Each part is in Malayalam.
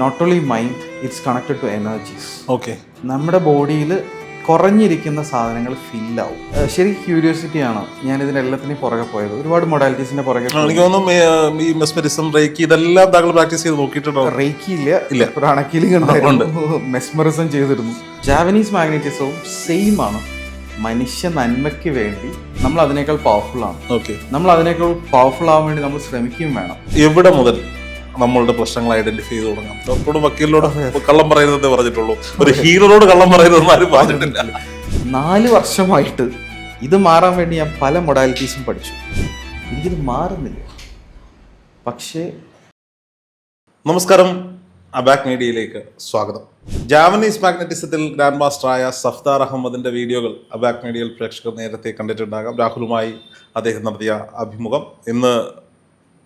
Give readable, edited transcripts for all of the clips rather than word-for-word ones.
Not only mind, it's connected to energies. Okay. നമ്മുടെ ബോഡിയിൽ കുറഞ്ഞിരിക്കുന്ന സാധനങ്ങൾ ഫില്ലാവും. ശരി, ക്യൂരിയോസിറ്റിയാണ് ഞാൻ ഇതിനെല്ലാത്തിനും പുറകെ പോയത്. ഒരുപാട് മൊഡാലിറ്റീസിന്റെ പുറകെ. എനിക്ക് തോന്നുന്നു ഈ മെസ്മറിസം, റേക്കി ഇതെല്ലാം താങ്കൾ പ്രാക്ടീസ് ചെയ്ത് നോക്കിയിട്ടുണ്ടോ? റേക്കി ഇല്ല, പ്രാണക്കീലിംഗ് ഉണ്ടായിരുന്നു, മെസ്മറിസം ചെയ്തിരുന്നു. ജാവനീസ് മാഗ്നറ്റിസവും സെയിം ആണ്. മനുഷ്യ നന്മയ്ക്ക് വേണ്ടി നമ്മൾ അതിനേക്കാൾ പവർഫുൾ ആണ്. ഓക്കെ. നമ്മൾ അതിനേക്കാൾ പവർഫുൾ ആവാൻ വേണ്ടി നമ്മൾ ശ്രമിക്കുകയും വേണം. എവിടെ മുതൽ നമ്മളുടെ പ്രശ്നങ്ങൾ ഐഡന്റിഫൈ ചെയ്ത് തുടങ്ങാം? ഡോക്ടറോടും വക്കീലിനോടും കള്ളം പറയുന്നതേ പറഞ്ഞിട്ടുള്ളൂ, ഒരു ഹീറോയോട് കള്ളം പറയുന്നതെന്ന് ആരും പറഞ്ഞിട്ടില്ല. 4 വർഷമായിട്ട് ഇത് മാറാൻ വേണ്ടി ഞാൻ പല മൊഡാലിറ്റീസും പഠിച്ചു. എനിക്കിത് മാറുന്നില്ല. പക്ഷേ നമസ്കാരം, അബാക് മീഡിയയിലേക്ക് സ്വാഗതം. ജാവനീസ് മാഗ്നറ്റിസത്തിൽ ഗ്രാൻഡ് മാസ്റ്ററായ സഫ്ദാർ അഹമ്മദിന്റെ വീഡിയോകൾ അബാക് മീഡിയയിൽ പ്രേക്ഷകർ നേരത്തെ കണ്ടിട്ടുണ്ടാകാം. രാഹുലുമായി അദ്ദേഹം നടത്തിയ അഭിമുഖം. ഇന്ന്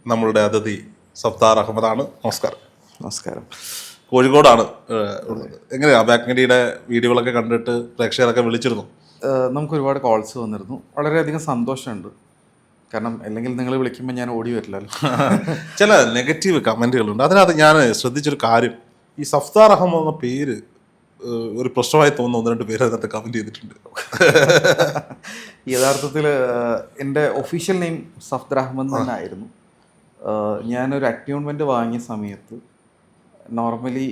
നമ്മളുടെ അതിഥി സഫ്ദാർ അഹമ്മദാണ്. നമസ്കാരം. നമസ്കാരം. കോഴിക്കോടാണ് ഉള്ളത്. എങ്ങനെയാണ് അബാക് മീഡിയയുടെ വീഡിയോകളൊക്കെ കണ്ടിട്ട് പ്രേക്ഷകരൊക്കെ വിളിച്ചിരുന്നു? നമുക്ക് ഒരുപാട് കോൾസ് വന്നിരുന്നു. വളരെയധികം സന്തോഷമുണ്ട്. കാരണം അല്ലെങ്കിൽ നിങ്ങൾ വിളിക്കുമ്പോൾ ഞാൻ ഓടി വരില്ലല്ലോ. ചില നെഗറ്റീവ് കമൻറ്റുകളുണ്ട്. അതിനകത്ത് ഞാൻ ശ്രദ്ധിച്ചൊരു കാര്യം, ഈ സഫ്ദാർ അഹമ്മദ് എന്ന പേര് ഒരു പ്രശ്നമായി തോന്നുന്ന 1-2 പേര് അതിനകത്ത് കമൻറ്റ് ചെയ്തിട്ടുണ്ട്. യഥാർത്ഥത്തിൽ എൻ്റെ ഒഫീഷ്യൽ നെയിം സഫ്ദാർ അഹമ്മദ് തന്നെ ആയിരുന്നു. ഞാനൊരു അറ്റ്യൂൺമെൻറ്റ് വാങ്ങിയ സമയത്ത് നോർമലി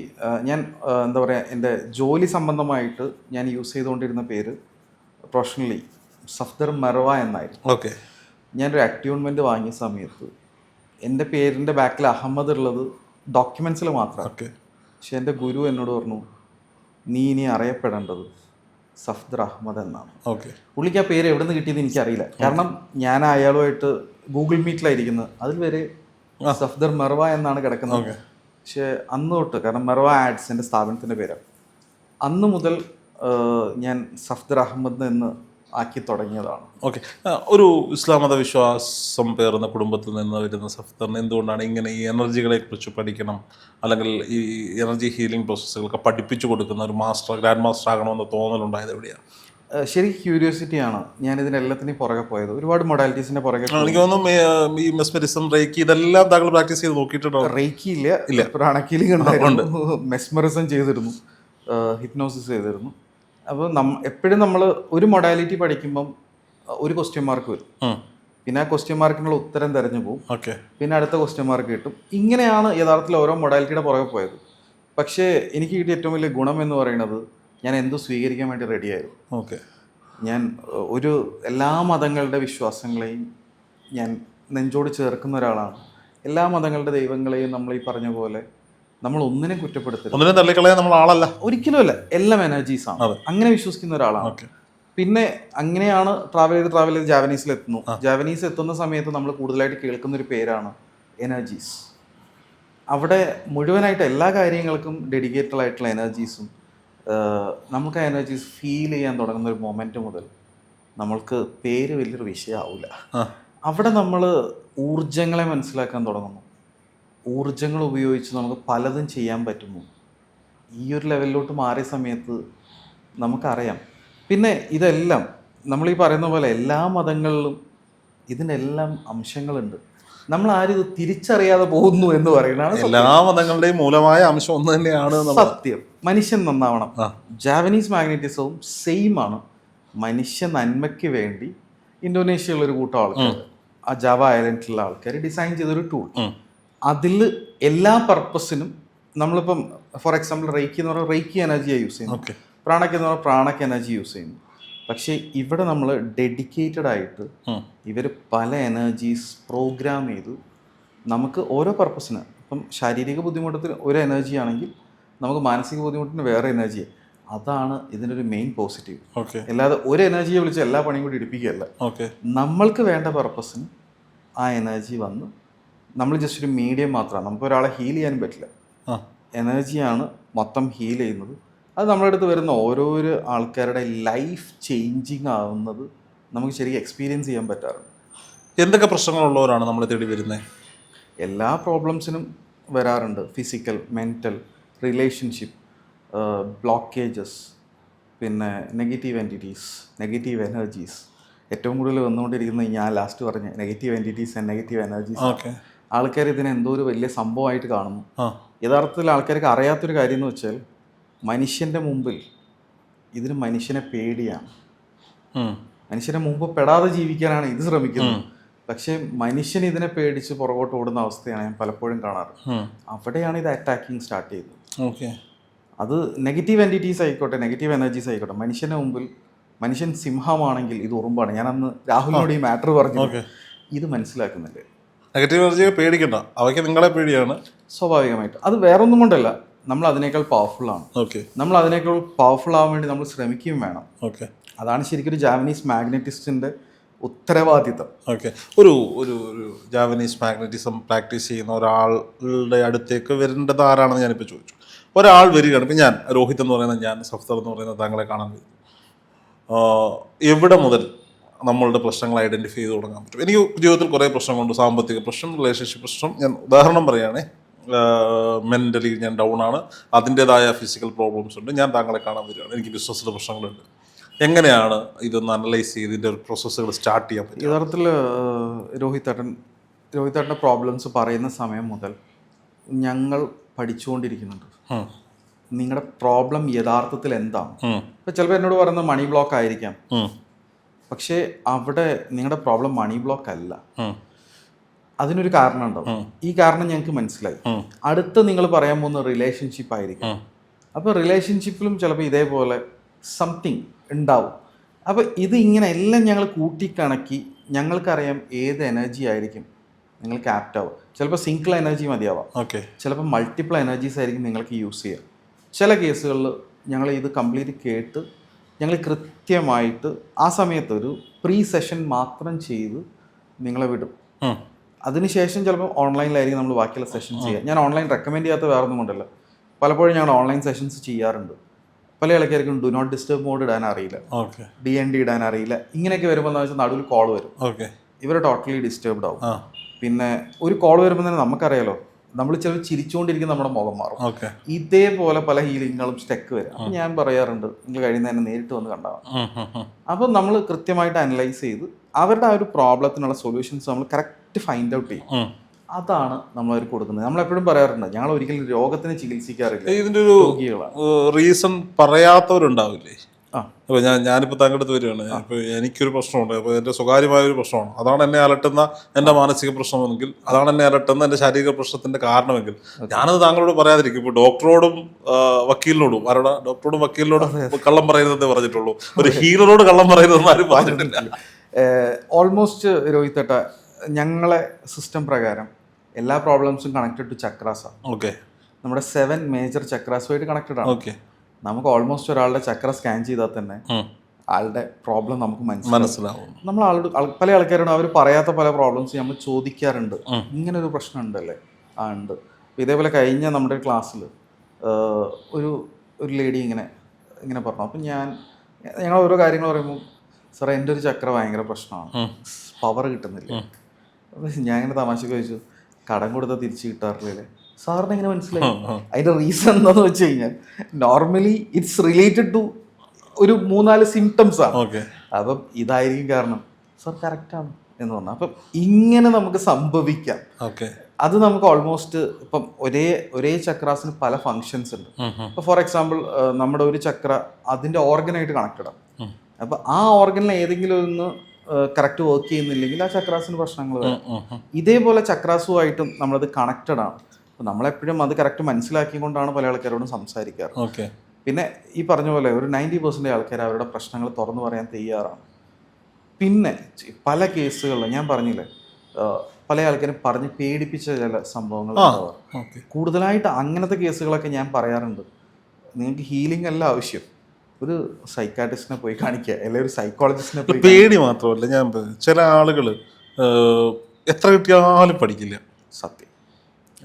ഞാൻ എന്താ പറയുക, എൻ്റെ ജോലി സംബന്ധമായിട്ട് ഞാൻ യൂസ് ചെയ്തുകൊണ്ടിരുന്ന പേര് പ്രൊഫഷണലി സഫ്ദർ മെർവ എന്നായിരുന്നു. ഓക്കെ. ഞാനൊരു അറ്റ്യൂൺമെൻറ്റ് വാങ്ങിയ സമയത്ത് എൻ്റെ പേരിൻ്റെ ബാക്കിൽ അഹമ്മദ് ഉള്ളത് ഡോക്യുമെൻറ്റ്സിൽ മാത്രമാണ്. ഓക്കെ. പക്ഷെ എൻ്റെ ഗുരു എന്നോട് പറഞ്ഞു, നീ ഇനി അറിയപ്പെടേണ്ടത് സഫ്ദർ അഹമ്മദ് എന്നാണ്. ഓക്കെ. പുള്ളിക്ക് ആ പേര് എവിടെ നിന്ന് കിട്ടിയെന്ന് എനിക്കറിയില്ല. കാരണം ഞാൻ അയാളുമായിട്ട് ഗൂഗിൾ മീറ്റിലായിരിക്കുന്നത്, അതിൽ വരെ സഫ്ദർ മെർവ എന്നാണ് കിടക്കുന്നത്. പക്ഷേ അന്ന് തൊട്ട്, കാരണം മെർവ ആഡ്സ് എൻ്റെ സ്ഥാപനത്തിൻ്റെ പേരാണ്, അന്ന് മുതൽ ഞാൻ സഫ്ദർ അഹമ്മദ് എന്ന് ആക്കി തുടങ്ങിയതാണ്. ഓക്കെ. ഒരു ഇസ്ലാം മത വിശ്വാസം പേർന്ന കുടുംബത്തിൽ നിന്ന് വരുന്ന സഫ്ദറിന് എന്തുകൊണ്ടാണ് ഇങ്ങനെ ഈ എനർജികളെ കുറിച്ച് പഠിക്കണം, അല്ലെങ്കിൽ ഈ എനർജി ഹീലിംഗ് പ്രോസസ്സുകളൊക്കെ പഠിപ്പിച്ചു കൊടുക്കുന്ന ഒരു ഗ്രാൻഡ് മാസ്റ്റർ ആകണമെന്ന് തോന്നലുണ്ടായത് എവിടെയാണ്? ശരി, ക്യൂരിയോസിറ്റിയാണ് ഞാൻ ഇതിനെല്ലാത്തിനും പുറകെ പോയത്. ഒരുപാട് മൊഡാലിറ്റീസിന്റെ പുറകെ. എനിക്ക് തോന്നുന്നു ഈ മെസ്മറിസം, റേക്കി ഇതെല്ലാം താങ്കൾ പ്രാക്ടീസ് ചെയ്ത് നോക്കിയിട്ടുണ്ടോ? റേക്കി ഇല്ല, പ്രാണക്കീലിംഗ് ഉണ്ടായിരുന്നു, മെസ്മറിസം ചെയ്തിരുന്നു, ഹിപ്നോസിസ് ചെയ്തിരുന്നു. അപ്പോൾ എപ്പോഴും നമ്മൾ ഒരു മൊഡാലിറ്റി പഠിക്കുമ്പം ഒരു ക്വസ്റ്റ്യൻ മാർക്ക് വരും. പിന്നെ ആ ക്വസ്റ്റ്യൻ മാർക്കിനുള്ള ഉത്തരം തിരഞ്ഞു പോകും. പിന്നെ അടുത്ത ക്വസ്റ്റ്യൻ മാർക്ക് കിട്ടും. ഇങ്ങനെയാണ് യഥാർത്ഥത്തിൽ ഓരോ മൊഡാലിറ്റിയുടെ പുറകെ പോയത്. പക്ഷേ എനിക്ക് കിട്ടിയ ഏറ്റവും വലിയ ഗുണം എന്ന് പറയുന്നത്, ഞാൻ എന്തും സ്വീകരിക്കാൻ വേണ്ടി റെഡിയായിരുന്നു. ഓക്കെ. ഞാൻ എല്ലാ മതങ്ങളുടെ വിശ്വാസങ്ങളെയും ഞാൻ നെഞ്ചോട് ചേർക്കുന്ന ഒരാളാണ്. എല്ലാ മതങ്ങളുടെ ദൈവങ്ങളെയും നമ്മൾ ഈ പറഞ്ഞ പോലെ നമ്മൾ ഒന്നിനെ കുറ്റപ്പെടുത്തരുത്, ഒന്നിനെ തള്ളിക്കളയാൻ നമ്മൾ ആളല്ല, ഒരിക്കലും അല്ല. എല്ലാം എനർജീസാണ്. അങ്ങനെ വിശ്വസിക്കുന്ന ഒരാളാണ്. പിന്നെ അങ്ങനെയാണ് ട്രാവൽ ചെയ്ത് ജാവനീസിൽ എത്തുന്നു. ജാവനീസ് എത്തുന്ന സമയത്ത് നമ്മൾ കൂടുതലായിട്ട് കേൾക്കുന്ന ഒരു പേരാണ് എനർജീസ്. അവിടെ മുഴുവനായിട്ട് എല്ലാ കാര്യങ്ങൾക്കും ഡെഡിക്കേറ്റഡ് ആയിട്ടുള്ള എനർജീസും, നമുക്ക് ആ എനർജീസ് ഫീൽ ചെയ്യാൻ തുടങ്ങുന്ന ഒരു മൊമെന്റ് മുതൽ നമ്മൾക്ക് പേര് വലിയൊരു വിഷയമാവില്ല. അവിടെ നമ്മൾ ഊർജങ്ങളെ മനസ്സിലാക്കാൻ തുടങ്ങുന്നു. ഊർജങ്ങൾ ഉപയോഗിച്ച് നമുക്ക് പലതും ചെയ്യാൻ പറ്റുന്നു. ഈ ഒരു ലെവലിലോട്ട് മാറിയ സമയത്ത് നമുക്കറിയാം. പിന്നെ ഇതെല്ലാം നമ്മൾ ഈ പറയുന്ന പോലെ എല്ലാ മതങ്ങളിലും ഇതിനെല്ലാം അംശങ്ങളുണ്ട്. നമ്മൾ ആരും ഇത് തിരിച്ചറിയാതെ പോകുന്നു എന്ന് പറയുന്നതാണ് എല്ലാ മതങ്ങളുടെയും മൂലമായ അംശം ഒന്ന് തന്നെയാണ് സത്യം. മനുഷ്യൻ നന്നാവണം. ജാവനീസ് മാഗ്നറ്റിസവും സെയിം ആണ്. മനുഷ്യ നന്മയ്ക്ക് വേണ്ടി ഇന്തോനേഷ്യയിലുള്ള ഒരു കൂട്ടം ആൾക്കാർ, ആ ജാവ ഐലൻഡിലുള്ള ആൾക്കാർ ഡിസൈൻ ചെയ്തൊരു ടൂൾ. അതിൽ എല്ലാ പർപ്പസിനും നമ്മളിപ്പം ഫോർ എക്സാമ്പിൾ റേക്കി എന്ന് പറഞ്ഞാൽ റേക്കി എനർജിയാണ് യൂസ് ചെയ്യുന്നത്, പ്രാണക്ക് എന്ന് പറഞ്ഞാൽ പ്രാണക്ക് എനർജി യൂസ് ചെയ്യുന്നു. പക്ഷേ ഇവിടെ നമ്മൾ ഡെഡിക്കേറ്റഡ് ആയിട്ട് ഇവർ പല എനർജീസ് പ്രോഗ്രാം ചെയ്തു നമുക്ക് ഓരോ പർപ്പസിന്. ഇപ്പം ശാരീരിക ബുദ്ധിമുട്ടത്തിന് ഒരു എനർജി ആണെങ്കിൽ നമുക്ക് മാനസിക ബുദ്ധിമുട്ടിന് വേറെ എനർജി. അതാണ് ഇതിനൊരു മെയിൻ പോസിറ്റീവ്. അല്ലാതെ ഒരു എനർജിയെ വിളിച്ച് എല്ലാ പണിയും കൂടി ഇടിപ്പിക്കുകയല്ല. നമ്മൾക്ക് വേണ്ട പർപ്പസിന് ആ എനർജി വന്ന് നമ്മൾ ജസ്റ്റ് ഒരു മീഡിയം മാത്രമാണ്. നമുക്ക് ഒരാളെ ഹീൽ ചെയ്യാനും പറ്റില്ല. എനർജിയാണ് മൊത്തം ഹീൽ ചെയ്യുന്നത്. അത് നമ്മുടെ അടുത്ത് വരുന്ന ഓരോരോ ആൾക്കാരുടെ ലൈഫ് ചേഞ്ചിങ് ആവുന്നത് നമുക്ക് ശരിക്കും എക്സ്പീരിയൻസ് ചെയ്യാൻ പറ്റാറുണ്ട്. എന്തൊക്കെ പ്രശ്നങ്ങളുള്ളവരാണ് നമ്മളെ തേടി വരുന്നത്? എല്ലാ പ്രോബ്ലംസിനും വരാറുണ്ട്. ഫിസിക്കൽ, മെൻ്റൽ, റിലേഷൻഷിപ്പ്, ബ്ലോക്കേജസ്, പിന്നെ നെഗറ്റീവ് എൻറ്റിറ്റീസ്, നെഗറ്റീവ് എനർജീസ്. ഏറ്റവും കൂടുതൽ വന്നുകൊണ്ടിരിക്കുന്നത് ഞാൻ ലാസ്റ്റ് പറഞ്ഞ negative entities and negative energies. ആൾക്കാർ ഇതിനെ എന്തോ ഒരു വലിയ സംഭവമായിട്ട് കാണുന്നു. ആ യഥാർത്ഥത്തിൽ ആൾക്കാർക്ക് അറിയാത്തൊരു കാര്യം എന്ന് വെച്ചാൽ മനുഷ്യൻ്റെ മുമ്പിൽ ഇതിന് മനുഷ്യനെ പേടിയാണ്. മനുഷ്യനെ മുമ്പ് പെടാതെ ജീവിക്കാനാണ് ഇത് ശ്രമിക്കുന്നത്. പക്ഷേ മനുഷ്യൻ ഇതിനെ പേടിച്ച് പുറകോട്ട് ഓടുന്ന അവസ്ഥയാണ് ഞാൻ പലപ്പോഴും കാണാറ്. അവിടെയാണ് ഇത് അറ്റാക്കിങ് സ്റ്റാർട്ട് ചെയ്തത്. ഓക്കെ, അത് നെഗറ്റീവ് എൻറ്റിറ്റീസ് ആയിക്കോട്ടെ, നെഗറ്റീവ് എനർജീസ് ആയിക്കോട്ടെ, മനുഷ്യൻ്റെ മുമ്പിൽ മനുഷ്യൻ സിംഹമാണെങ്കിൽ ഇത് ഉറുമ്പാണ്. ഞാൻ അന്ന് രാഹുലിനോട് ഈ മാറ്റർ പറഞ്ഞു, ഇത് മനസ്സിലാക്കുന്നില്ല. നെഗറ്റീവ് എനർജിയെ പേടിക്കണ്ട, അവയ്ക്ക് നിങ്ങളെ പേടിയാണ്. സ്വാഭാവികമായിട്ട് അത് വേറൊന്നും കൊണ്ടല്ല, നമ്മൾ അതിനേക്കാൾ പവർഫുൾ ആണ്. ഓക്കെ, നമ്മൾ അതിനേക്കാൾ പവർഫുൾ ആവാൻ വേണ്ടി നമ്മൾ ശ്രമിക്കുകയും വേണം. ഓക്കെ, അതാണ് ശരിക്കും ഒരു ജാപ്പനീസ് മാഗ്നറ്റിസ്റ്റിൻ്റെ ഉത്തരവാദിത്തം. ഓക്കെ. ഒരു ഒരു ഒരു ജാപ്പനീസ് മാഗ്നറ്റിസം പ്രാക്ടീസ് ചെയ്യുന്ന ഒരാളുടെ അടുത്തേക്ക് വരേണ്ടത് ആരാണെന്ന് ഞാനിപ്പോൾ ചോദിച്ചു. ഒരാൾ വരികയാണ്, ഇപ്പം ഞാൻ രോഹിത് എന്ന് പറയുന്ന, ഞാൻ സഫ്തർ എന്ന് പറയുന്ന താങ്കളെ കാണാൻ വരും. എവിടെ മുതൽ നമ്മളുടെ പ്രശ്നങ്ങൾ ഐഡൻറ്റിഫൈ ചെയ്ത് തുടങ്ങാൻ പറ്റും? എനിക്ക് ജീവിതത്തിൽ കുറേ പ്രശ്നങ്ങളുണ്ട്. സാമ്പത്തിക പ്രശ്നം, റിലേഷൻഷിപ്പ് പ്രശ്നം. ഞാൻ ഉദാഹരണം പറയുകയാണേ, മെൻ്റലി ഞാൻ ഡൗൺ ആണ്, അതിൻ്റേതായ ഫിസിക്കൽ പ്രോബ്ലംസ് ഉണ്ട്. ഞാൻ താങ്കളെ കാണാൻ വരികയാണ്, എനിക്ക് ബിസിനസ്സിൽ പ്രശ്നങ്ങളുണ്ട്. എങ്ങനെയാണ് ഇതൊന്ന് അനലൈസ് ചെയ്ത് ഇതിൻ്റെ ഒരു പ്രോസസ്സുകൾ സ്റ്റാർട്ട് ചെയ്യാൻ പറ്റും? യഥാർത്ഥത്തിൽ രോഹിത്തേട്ടൻ്റെ പ്രോബ്ലംസ് പറയുന്ന സമയം മുതൽ ഞങ്ങൾ പഠിച്ചുകൊണ്ടിരിക്കുന്നുണ്ട്. നിങ്ങളുടെ പ്രോബ്ലം യഥാർത്ഥത്തിൽ എന്താണ്? ഇപ്പം ചിലപ്പോൾ എന്നോട് പറയുന്നത് മണി ബ്ലോക്ക് ആയിരിക്കാം, പക്ഷേ അവിടെ നിങ്ങളുടെ പ്രോബ്ലം മണി ബ്ലോക്ക് അല്ല. അതിനൊരു കാരണം ഉണ്ടാവും. ഈ കാരണം ഞങ്ങൾക്ക് മനസ്സിലായി. അടുത്ത് നിങ്ങൾ പറയാൻ പോകുന്ന റിലേഷൻഷിപ്പ് ആയിരിക്കും. അപ്പോൾ റിലേഷൻഷിപ്പിലും ചിലപ്പോൾ ഇതേപോലെ സംതിങ് ഉണ്ടാവും. അപ്പോൾ ഇത് ഇങ്ങനെ എല്ലാം ഞങ്ങൾ കൂട്ടിക്കണക്കി ഞങ്ങൾക്കറിയാം ഏത് എനർജി ആയിരിക്കും നിങ്ങൾക്ക് ആപ്റ്റ് ആവുക. ചിലപ്പോൾ സിംഗിൾ എനർജി മതിയാവാം, ചിലപ്പോൾ മൾട്ടിപ്പിൾ എനർജീസ് ആയിരിക്കും നിങ്ങൾക്ക് യൂസ് ചെയ്യുക. ചില കേസുകളിൽ ഞങ്ങൾ ഇത് കംപ്ലീറ്റ് കേട്ട് ഞങ്ങൾ കൃത്യമായിട്ട് ആ സമയത്ത് ഒരു പ്രീ സെഷൻ മാത്രം ചെയ്ത് നിങ്ങളെ വിടും. അതിനുശേഷം ചിലപ്പോൾ ഓൺലൈനിലായിരിക്കും നമ്മൾ ബാക്കിയുള്ള സെഷൻസ് ചെയ്യുക. ഞാൻ ഓൺലൈൻ റെക്കമെൻഡ് ചെയ്യാത്ത വേറെ ഒന്നും കൊണ്ടല്ല, പലപ്പോഴും ഞങ്ങൾ ഓൺലൈൻ സെഷൻസ് ചെയ്യാറുണ്ട്. പല ആൾക്കാർക്കും ഡു നോട്ട് ഡിസ്റ്റർബ് മോഡ് ഇടാൻ അറിയില്ല, DND ഇടാൻ അറിയില്ല. ഇങ്ങനെയൊക്കെ വരുമ്പോൾ എന്താ വെച്ചാൽ നടുവിൽ കോൾ വരും, ഇവർ ടോട്ടലി ഡിസ്റ്റർബ്ഡ് ആവും. പിന്നെ ഒരു കോൾ വരുമ്പോൾ തന്നെ നമുക്കറിയാലോ, നമ്മൾ ചിലപ്പോൾ ചിരിച്ചുകൊണ്ടിരിക്കുന്ന നമ്മുടെ മുഖം മാറും. ഇതേപോലെ പല ഹീലിങ്ങുകളും സ്റ്റെക്ക് വരും. അപ്പം ഞാൻ പറയാറുണ്ട്, നിങ്ങൾ കഴിയുന്നതന്നെ നേരിട്ട് വന്ന് കണ്ടാൽ. അപ്പം നമ്മൾ കൃത്യമായിട്ട് അനലൈസ് ചെയ്ത് അവരുടെ ആ ഒരു പ്രോബ്ലത്തിനുള്ള സൊല്യൂഷൻസ് നമ്മൾ കറക്റ്റ് ഫൈൻഡ് ഔട്ട് ചെയ്യും. അതാണ് നമ്മൾ അവർ കൊടുക്കുന്നത്. നമ്മളെപ്പോഴും പറയാറുണ്ട്, ഞങ്ങൾ ഒരിക്കലും രോഗത്തിന് ചികിത്സിക്കാറില്ല. ഇതിൻ്റെ ഒരു റീസൺ പറയാത്തവരുണ്ടാവില്ലേ? അപ്പോൾ ഞാനിപ്പോൾ താങ്കളുടെ അടുത്ത് വരികയാണ്, ഇപ്പോൾ എനിക്കൊരു പ്രശ്നമുണ്ട്, അപ്പോൾ എൻ്റെ സ്വകാര്യമായൊരു പ്രശ്നമാണ്, അതാണ് എന്നെ അലട്ടുന്ന എൻ്റെ മാനസിക പ്രശ്നമെങ്കിൽ, അതാണ് എന്നെ അലട്ടുന്ന എൻ്റെ ശാരീരിക പ്രശ്നത്തിൻ്റെ കാരണമെങ്കിൽ ഞാനത് താങ്കളോട് പറയാതിരിക്കും. ഇപ്പോൾ ഡോക്ടറോടും വക്കീലിനോടും, ആരോടാ? ഡോക്ടറോടും വക്കീലിനോടും കള്ളം പറയരുതെന്നേ പറഞ്ഞിട്ടുള്ളൂ, ഒരു ഹീലറോട് കള്ളം പറയരുതെന്ന് ആരും പറഞ്ഞിട്ടില്ല. ഓൾമോസ്റ്റ് രോഹിത്തേട്ട, ഞങ്ങളെ സിസ്റ്റം പ്രകാരം എല്ലാ പ്രോബ്ലംസും കണക്റ്റഡ് ടു ചക്രാസാണ്. ഓക്കെ, നമ്മുടെ 7 മേജർ ചക്രാസുമായിട്ട് കണക്റ്റഡ് ആണ്. ഓക്കെ, നമുക്ക് ഓൾമോസ്റ്റ് ഒരാളുടെ ചക്ര സ്കാൻ ചെയ്താൽ തന്നെ ആളുടെ പ്രോബ്ലം നമുക്ക് മനസ്സിലാവും. നമ്മൾ പല ആൾക്കാരോട് അവർ പറയാത്ത പല പ്രോബ്ലംസ് നമ്മൾ ചോദിക്കാറുണ്ട്, ഇങ്ങനെ ഒരു പ്രശ്നം ഉണ്ടല്ലേ? ഉണ്ട്. ഇതേപോലെ കഴിഞ്ഞ നമ്മുടെ ക്ലാസ്സിൽ ഒരു ലേഡി ഇങ്ങനെ പറഞ്ഞു. അപ്പം ഞങ്ങൾ ഓരോ കാര്യങ്ങൾ പറയുമ്പോൾ, സാറേ എൻ്റെ ഒരു ചക്ര ഭയങ്കര പ്രശ്നമാണ്, പവർ കിട്ടുന്നില്ല. അപ്പം ഞാൻ ഇങ്ങനെ തമാശക്ക് ചോദിച്ചു, കടം കൊടുത്താൽ തിരിച്ച് കിട്ടാറില്ലേ? സാറിന് എങ്ങനെ മനസ്സിലായി? അതിൻ്റെ റീസൺ എന്താണെന്ന് വെച്ച് കഴിഞ്ഞാൽ, നോർമലി ഇറ്റ്സ് റിലേറ്റഡ് ടു ഒരു 3-4 സിംറ്റംസ് ആണ്. അപ്പം ഇതായിരിക്കും കാരണം. സാർ കറക്റ്റാണ് എന്ന് പറഞ്ഞു. അപ്പം ഇങ്ങനെ നമുക്ക് സംഭവിക്കാം. അത് നമുക്ക് ഓൾമോസ്റ്റ് ഇപ്പം ഒരേ ചക്രാസിന് പല ഫങ്ഷൻസ് ഉണ്ട്. ഇപ്പം ഫോർ എക്സാമ്പിൾ, നമ്മുടെ ഒരു ചക്ര അതിൻ്റെ ഓർഗനായിട്ട് കണക്റ്റഡ് ആണ്. അപ്പം ആ ഓർഗനിൽ ഏതെങ്കിലും ഒന്ന് കറക്റ്റ് വർക്ക് ചെയ്യുന്നില്ലെങ്കിൽ ആ ചക്രാസിന് പ്രശ്നങ്ങൾ വരും. ഇതേപോലെ ചക്രാസുമായിട്ടും നമ്മളത് കണക്റ്റഡ് ആണ്. അപ്പം നമ്മളെപ്പോഴും അത് കറക്റ്റ് മനസ്സിലാക്കിക്കൊണ്ടാണ് പല ആൾക്കാരോടും സംസാരിക്കാറ്. പിന്നെ ഈ പറഞ്ഞ പോലെ ഒരു 90% ആൾക്കാർ അവരുടെ പ്രശ്നങ്ങൾ തുറന്നു പറയാൻ തയ്യാറാണ്. പിന്നെ പല കേസുകളിൽ ഞാൻ പറഞ്ഞില്ലേ, പല ആൾക്കാരും പറഞ്ഞ് പേടിപ്പിച്ച ചില സംഭവങ്ങൾ ഉണ്ടാവാറ്. കൂടുതലായിട്ട് അങ്ങനത്തെ കേസുകളൊക്കെ ഞാൻ പറയാറുണ്ട്, നിങ്ങൾക്ക് ഹീലിംഗ് അല്ല ആവശ്യം, ഒരു സൈക്കാട്രിസ്റ്റിനെ പോയി കാണിക്കുക, അല്ലെങ്കിൽ ഒരു സൈക്കോളജിസ്റ്റിനെ പോയി. പേടി മാത്രമല്ല, ഞാൻ ചില ആളുകൾ എത്ര കിട്ടിയാലും പഠിക്കില്ല. സത്യം.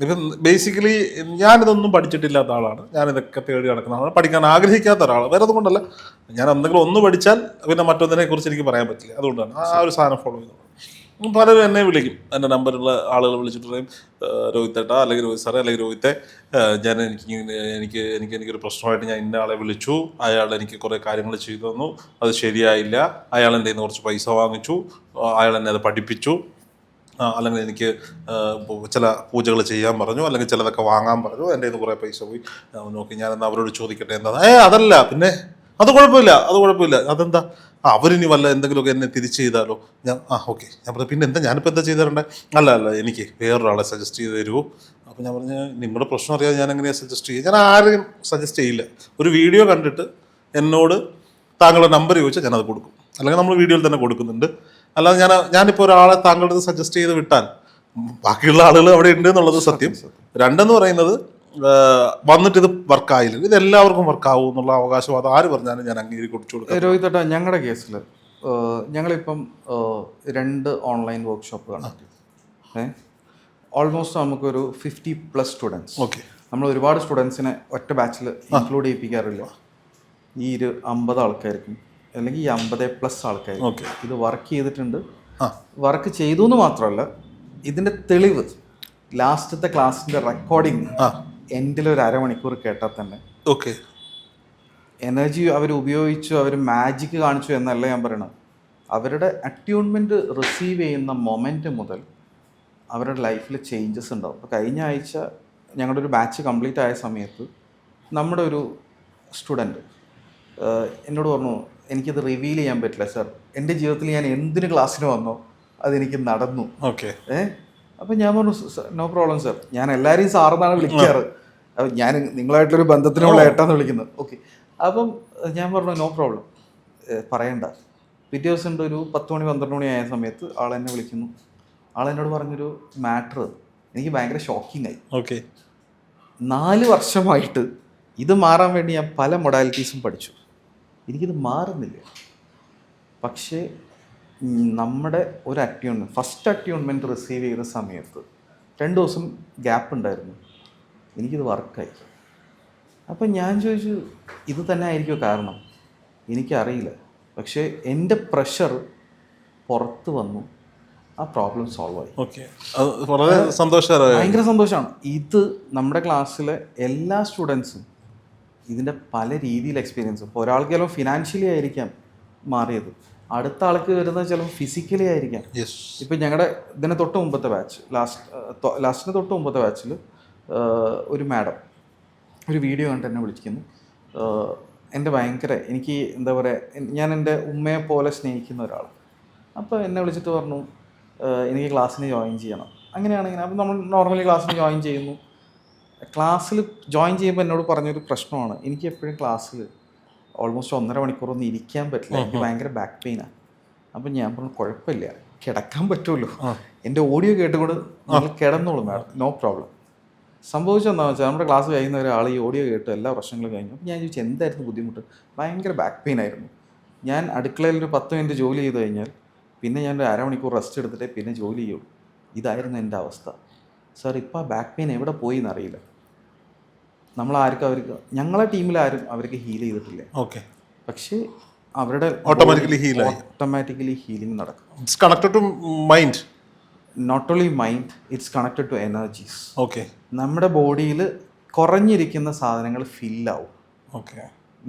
ഇപ്പം ബേസിക്കലി ഞാനിതൊന്നും പഠിച്ചിട്ടില്ലാത്ത ആളാണ്, ഞാനിതൊക്കെ തേടി നടക്കുന്ന ആളാണ്, പഠിക്കാൻ ആഗ്രഹിക്കാത്ത ഒരാൾ. വേറെ അതുകൊണ്ടല്ല, ഞാൻ എന്തെങ്കിലും ഒന്ന് പഠിച്ചാൽ പിന്നെ മറ്റൊന്നിനെ കുറിച്ച് എനിക്ക് പറയാൻ പറ്റില്ല. അതുകൊണ്ടാണ് ആ ഒരു സാധനം ഫോളോ ചെയ്തത്. പലരും എന്നെ വിളിക്കും, എൻ്റെ നമ്പറുള്ള ആളുകൾ വിളിച്ചിട്ട് പറയും, രോഹിത് ഏട്ടാ, അല്ലെങ്കിൽ രോഹിത് സാറേ, അല്ലെങ്കിൽ രോഹിത്തെ, എനിക്കൊരു പ്രശ്നമായിട്ട് ഞാൻ ഇന്ന ആളെ വിളിച്ചു, അയാൾ എനിക്ക് കുറേ കാര്യങ്ങൾ ചെയ്തു തന്നു, അത് ശരിയായില്ല, അയാൾ എൻ്റെ കയ്യിൽ നിന്ന് കുറച്ച് പൈസ വാങ്ങിച്ചു, അയാൾ എന്നെ അത് പഠിപ്പിച്ചു, അല്ലെങ്കിൽ എനിക്ക് ചില പൂജകൾ ചെയ്യാൻ പറഞ്ഞു, അല്ലെങ്കിൽ ചിലതൊക്കെ വാങ്ങാൻ പറഞ്ഞു. എൻ്റെ കയ്യിൽ നിന്ന് കുറേ പൈസ പോയി. നോക്കി ഞാനെന്നാൽ അവരോട് ചോദിക്കട്ടെ എന്താ. അതല്ല, പിന്നെ അത് കുഴപ്പമില്ല. അതെന്താ, അവരിനി വല്ല എന്തെങ്കിലുമൊക്കെ എന്നെ തിരിച്ച് ചെയ്താലോ. ഞാൻ ഓക്കെ. ഞാൻ പറഞ്ഞു പിന്നെ എന്താ, ഞാനിപ്പോൾ എന്താ ചെയ്ത് തരണ്ടേ? അല്ല എനിക്ക് വേറൊരാളെ സജസ്റ്റ് ചെയ്ത് തരുമോ? അപ്പോൾ ഞാൻ പറഞ്ഞു നിങ്ങളുടെ പ്രശ്നം അറിയാതെ ഞാൻ എങ്ങനെയാണ് സജസ്റ്റ് ചെയ്യുക? ഞാൻ ആരെയും സജസ്റ്റ് ചെയ്യില്ല. ഒരു വീഡിയോ കണ്ടിട്ട് എന്നോട് താങ്കളുടെ നമ്പർ ചോദിച്ചാൽ ഞാനത് കൊടുക്കും, അല്ലെങ്കിൽ നമ്മൾ വീഡിയോയിൽ തന്നെ കൊടുക്കുന്നുണ്ട്. അല്ലാതെ ഞാനിപ്പോൾ ഒരാളെ താങ്കളുടെ സജസ്റ്റ് ചെയ്ത് വിട്ടാൽ ബാക്കിയുള്ള ആളുകൾ അവിടെ ഉണ്ട് എന്നുള്ളത് സത്യം. രണ്ടെന്ന് പറയുന്നത് വന്നിട്ട് ഇത് വർക്കായില്ല, ഇത് എല്ലാവർക്കും വർക്കാവും എന്നുള്ള അവകാശവാദം ആര് പറഞ്ഞാലും ഞാൻ അംഗീകരിച്ച് കൊടുത്തു കൊടുക്കാം. രോഹിതേട്ടാ, ഞങ്ങളുടെ കേസിൽ ഞങ്ങളിപ്പം 2 ഓൺലൈൻ വർക്ക്ഷോപ്പ് നടത്തി. ഓൾമോസ്റ്റ് നമുക്കൊരു 50+ സ്റ്റുഡൻസ്. ഓക്കെ. നമ്മൾ ഒരുപാട് സ്റ്റുഡൻസിനെ ഒറ്റ ബാച്ചിൽ ഇൻക്ലൂഡ് ചെയ്യിപ്പിക്കാറില്ല. ഈ 50 ആൾക്കാർക്കും അല്ലെങ്കിൽ ഈ 50+ ആൾക്കാർക്കും ഇത് വർക്ക് ചെയ്തിട്ടുണ്ട്. വർക്ക് ചെയ്തു എന്ന് മാത്രമല്ല, ഇതിൻ്റെ തെളിവ് ലാസ്റ്റത്തെ ക്ലാസ്സിൻ്റെ റെക്കോർഡിങ് എൻഡിലൊരു അരമണിക്കൂർ കേട്ടാൽ തന്നെ ഓക്കെ എനർജി അവർ ഉപയോഗിച്ചു, അവർ മാജിക് കാണിച്ചു എന്നല്ല ഞാൻ പറയണത്. അവരുടെ അറ്റ്യൂൺമെൻറ്റ് റിസീവ് ചെയ്യുന്ന മൊമെൻറ്റ് മുതൽ അവരുടെ ലൈഫിൽ ചേഞ്ചസ് ഉണ്ടാവും. അപ്പോൾ കഴിഞ്ഞ ആഴ്ച ഞങ്ങളുടെ ഒരു ബാച്ച് കംപ്ലീറ്റ് ആയ സമയത്ത് നമ്മുടെ ഒരു സ്റ്റുഡൻറ്റ് എന്നോട് പറഞ്ഞു, എനിക്കത് റിവീൽ ചെയ്യാൻ പറ്റില്ല സർ, എൻ്റെ ജീവിതത്തിൽ ഞാൻ എന്തിന് ക്ലാസ്സിന് വന്നോ അതെനിക്ക് നടന്നു. ഓക്കെ. അപ്പം ഞാൻ പറഞ്ഞു നോ പ്രോബ്ലം സർ, ഞാൻ എല്ലാവരെയും സാറെന്നാണ് വിളിക്കാറ്, അപ്പം ഞാൻ നിങ്ങളായിട്ടൊരു ബന്ധത്തിനുള്ള ഏട്ടാന്ന് വിളിക്കുന്നത്. ഓക്കെ. അപ്പം ഞാൻ പറഞ്ഞു നോ പ്രോബ്ലം, പറയണ്ട. പിറ്റേ ദിവസം ഉണ്ട്, ഒരു 10 മണി 12 മണി ആയ സമയത്ത് ആളെന്നെ വിളിക്കുന്നു. ആളെന്നോട് പറഞ്ഞൊരു മാറ്റർ എനിക്ക് ഭയങ്കര ഷോക്കിംഗ് ആയി. ഓക്കെ. 4 വർഷമായിട്ട് ഇത് മാറാൻ വേണ്ടി ഞാൻ പല മൊഡാലിറ്റീസും പഠിച്ചു, എനിക്കിത് മാറുന്നില്ല. പക്ഷേ നമ്മുടെ ഒരു ഫസ്റ്റ് അറ്റ്യൂൺമെൻറ്റ് റിസീവ് ചെയ്ത സമയത്ത് 2 ദിവസം ഗ്യാപ്പ് ഉണ്ടായിരുന്നു, എനിക്കിത് വർക്കായി. അപ്പം ഞാൻ ചോദിച്ചു ഇത് തന്നെ ആയിരിക്കുമോ കാരണം? എനിക്കറിയില്ല. പക്ഷേ എൻ്റെ പ്രഷർ പുറത്ത് വന്നു, ആ പ്രോബ്ലം സോൾവ് ആയി. ഓക്കെ. വളരെ സന്തോഷകരമായി, ഭയങ്കര സന്തോഷമാണ്. ഇത് നമ്മുടെ ക്ലാസ്സിലെ എല്ലാ സ്റ്റുഡൻസും ഇതിൻ്റെ പല രീതിയിൽ എക്സ്പീരിയൻസ്. ഇപ്പോൾ ഒരാൾക്ക് ചിലപ്പോൾ ഫിനാൻഷ്യലി ആയിരിക്കാം മാറിയത്, അടുത്ത ആൾക്ക് വരുന്നത് ചിലപ്പോൾ ഫിസിക്കലി ആയിരിക്കാം. ഇപ്പം ഞങ്ങളുടെ ഇതിന് തൊട്ട് മുമ്പത്തെ ബാച്ച്, ലാസ്റ്റിന് തൊട്ട് മുമ്പത്തെ ബാച്ചിൽ ഒരു മാഡം ഒരു വീഡിയോ കണ്ട് എന്നെ വിളിക്കുന്നു. എൻ്റെ ഭയങ്കര എനിക്ക് എന്താ പറയുക, ഞാൻ എൻ്റെ ഉമ്മയെ പോലെ സ്നേഹിക്കുന്ന ഒരാൾ. അപ്പോൾ എന്നെ വിളിച്ചിട്ട് പറഞ്ഞു എനിക്ക് ക്ലാസ്സിന് ജോയിൻ ചെയ്യണം. അങ്ങനെയാണെങ്കിൽ അപ്പോൾ നമ്മൾ നോർമലി ക്ലാസ്സിന് ജോയിൻ ചെയ്യുന്നു. ക്ലാസ്സിൽ ജോയിൻ ചെയ്യുമ്പോൾ എന്നോട് പറഞ്ഞൊരു പ്രശ്നമാണ്, എനിക്ക് എപ്പോഴും ക്ലാസ്സിൽ ഓൾമോസ്റ്റ് 1.5 മണിക്കൂറൊന്നും ഇരിക്കാൻ പറ്റില്ല, എനിക്ക് ഭയങ്കര ബാക്ക് പെയിനാണ്. അപ്പം ഞാൻ പറഞ്ഞു കുഴപ്പമില്ല, കിടക്കാൻ പറ്റുമല്ലോ, എൻ്റെ ഓഡിയോ കേട്ടുകൊണ്ട് നിങ്ങൾ കിടന്നോളൂ മാഡം, നോ പ്രോബ്ലം. സംഭവിച്ചെന്താണെന്ന് വെച്ചാൽ നമ്മുടെ ക്ലാസ് കഴിയുന്ന ഒരാൾ ഈ ഓഡിയോ കേട്ട് എല്ലാ പ്രശ്നങ്ങളും കഴിഞ്ഞു. അപ്പം ഞാൻ ചോദിച്ചു എന്തായിരുന്നു ബുദ്ധിമുട്ട്? ഭയങ്കര ബാക്ക് പെയിൻ ആയിരുന്നു. ഞാൻ അടുക്കളയിൽ ഒരു 10 മിനിറ്റ് ജോലി ചെയ്ത് കഴിഞ്ഞാൽ പിന്നെ ഞാൻ ഒരു അരമണിക്കൂർ റെസ്റ്റ് എടുത്തിട്ടേ പിന്നെ ജോലി ചെയ്യുള്ളൂ. ഇതായിരുന്നു എൻ്റെ അവസ്ഥ. സാർ ഇപ്പോൾ ആ ബാക്ക് പെയിൻ എവിടെ പോയി എന്നറിയില്ല. അവർക്ക് ഞങ്ങളെ ടീമിലാരും അവർക്ക് ഹീൽ ചെയ്തിട്ടില്ല. ഓക്കെ. പക്ഷേ അവരുടെ ഓട്ടോമാറ്റിക്കലി ഹീലിംഗ് നടക്കും. It's connected to mind. Not only mind, it's connected to energies. Okay. നമ്മുടെ ബോഡിയിൽ കുറഞ്ഞിരിക്കുന്ന സാധനങ്ങൾ ഫില്ലാവും. ഓക്കെ.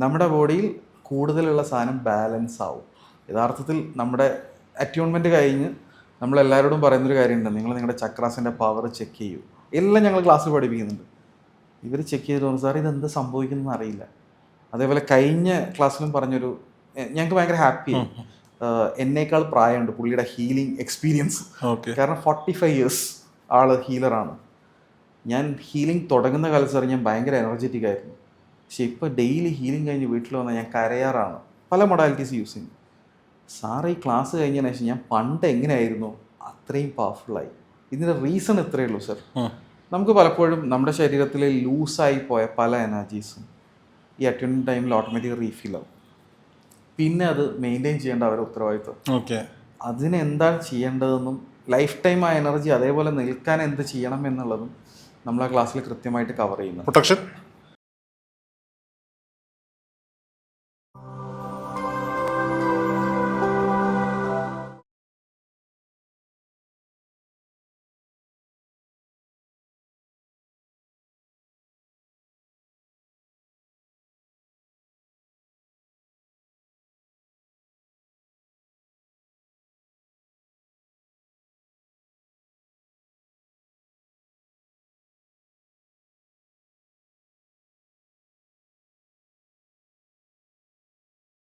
നമ്മുടെ ബോഡിയിൽ കൂടുതലുള്ള സാധനം ബാലൻസ് ആവും. യഥാർത്ഥത്തിൽ നമ്മുടെ അറ്റ്യൂൺമെൻറ്റ് കഴിഞ്ഞ് നമ്മളെല്ലാവരോടും പറയുന്നൊരു കാര്യമുണ്ട്, നിങ്ങൾ നിങ്ങളുടെ ചക്രാസിൻ്റെ പവർ ചെക്ക് ചെയ്യൂ. എല്ലാം ഞങ്ങൾ ക്ലാസ്സിൽ പഠിപ്പിക്കുന്നുണ്ട്. ഇവർ ചെക്ക് ചെയ്ത് തോന്നുന്നു സാർ ഇതെന്ത് സംഭവിക്കുന്നതെന്ന് അറിയില്ല. അതേപോലെ കഴിഞ്ഞ ക്ലാസ്സിലും പറഞ്ഞൊരു ഞങ്ങൾക്ക് ഭയങ്കര ഹാപ്പി, എന്നേക്കാൾ പ്രായമുണ്ട് പുള്ളിയുടെ ഹീലിംഗ് എക്സ്പീരിയൻസ്. കാരണം 45 ഇയേഴ്സ് ആൾ ഹീലറാണ്. ഞാൻ ഹീലിംഗ് തുടങ്ങുന്ന കാലത്ത് സാർ ഞാൻ ഭയങ്കര എനർജറ്റിക് ആയിരുന്നു. പക്ഷേ ഇപ്പോൾ ഡെയിലി ഹീലിംഗ് കഴിഞ്ഞ് വീട്ടിൽ വന്നാൽ ഞാൻ കരയാറാണ്, പല മൊഡാലിറ്റീസ് യൂസ് ചെയ്യുന്നു. സാറ് ഈ ക്ലാസ് കഴിഞ്ഞതിന് ശേഷം ഞാൻ പണ്ട് എങ്ങനെയായിരുന്നു അത്രയും പവർഫുള്ളായി. ഇതിൻ്റെ റീസൺ ഇത്രയേ ഉള്ളൂ സർ. നമുക്ക് പലപ്പോഴും നമ്മുടെ ശരീരത്തിൽ ലൂസായി പോയ പല എനർജീസും ഈ അറ്റ്യൂൺമെൻറ്റ് ടൈമിൽ ഓട്ടോമാറ്റിക് റീഫിൽ ആവും. പിന്നെ അത് മെയിൻറ്റെയിൻ ചെയ്യേണ്ട അവരുടെ ഉത്തരവാദിത്വം. ഓക്കെ. അതിനെന്താണ് ചെയ്യേണ്ടതെന്നും ലൈഫ് ടൈം ആ എനർജി അതേപോലെ നിൽക്കാൻ എന്ത് ചെയ്യണം എന്നുള്ളതും നമ്മൾ ആ ക്ലാസ്സിൽ കൃത്യമായിട്ട് കവർ ചെയ്യുന്നു. പ്രൊട്ടക്ഷൻ